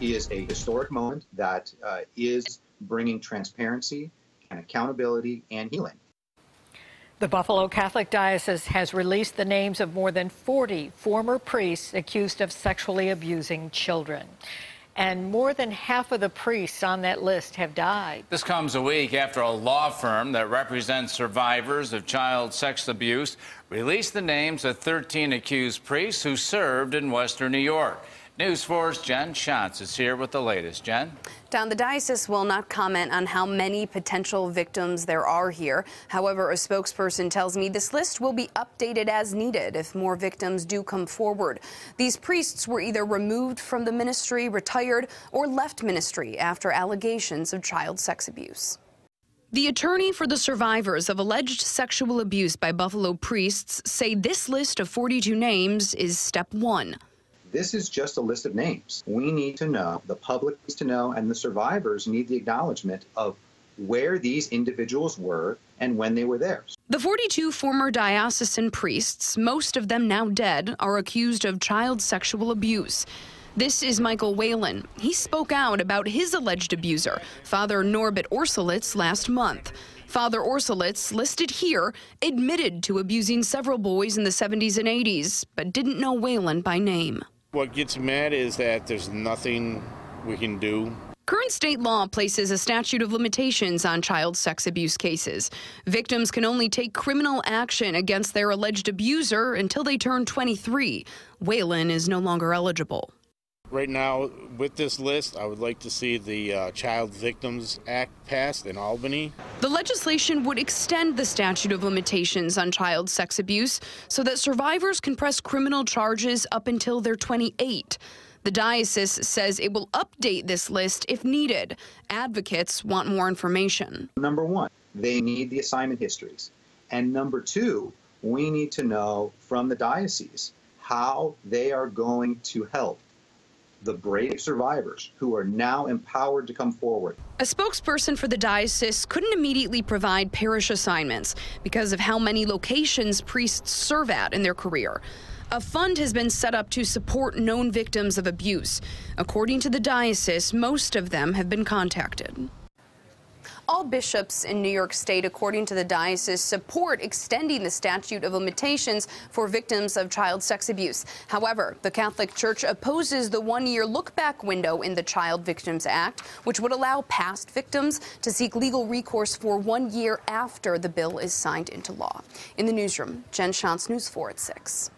is a historic moment that is bringing transparency and accountability and healing. The Buffalo Catholic Diocese has released the names of more than 40 former priests accused of sexually abusing children. And more than half of the priests on that list have died. This comes a week after a law firm that represents survivors of child sex abuse released the names of 13 accused priests who served in Western New York. News 4's Jen Schatz is here with the latest. Jen? Don, the diocese will not comment on how many potential victims there are here. However, a spokesperson tells me this list will be updated as needed if more victims do come forward. These priests were either removed from the ministry, retired, or left ministry after allegations of child sex abuse. The attorney for the survivors of alleged sexual abuse by Buffalo priests say this list of 42 names is step one. This is just a list of names. We need to know, the public needs to know, and the survivors need the acknowledgement of where these individuals were and when they were there. The 42 former diocesan priests, most of them now dead, are accused of child sexual abuse. This is Michael Whalen. He spoke out about his alleged abuser, Father Norbert Orsolitz, last month. Father Orsolitz, listed here, admitted to abusing several boys in the 70s and 80s, but didn't know Whalen by name. What gets me mad is that there's nothing we can do. Current state law places a statute of limitations on child sex abuse cases. Victims can only take criminal action against their alleged abuser until they turn 23. Whalen is no longer eligible. Right now, with this list, I would like to see the Child Victims Act passed in Albany. The legislation would extend the statute of limitations on child sex abuse so that survivors can press criminal charges up until they're 28. The diocese says it will update this list if needed. Advocates want more information. Number one, they need the assignment histories. And number two, we need to know from the diocese how they are going to help the brave survivors who are now empowered to come forward. A spokesperson for the diocese couldn't immediately provide parish assignments because of how many locations priests serve at in their career. A fund has been set up to support known victims of abuse. According to the diocese, most of them have been contacted. All bishops in New York State, according to the diocese, support extending the statute of limitations for victims of child sex abuse. However, the Catholic Church opposes the one-year look-back window in the Child Victims Act, which would allow past victims to seek legal recourse for 1 year after the bill is signed into law. In the newsroom, Jen Schatz, News 4 at 6.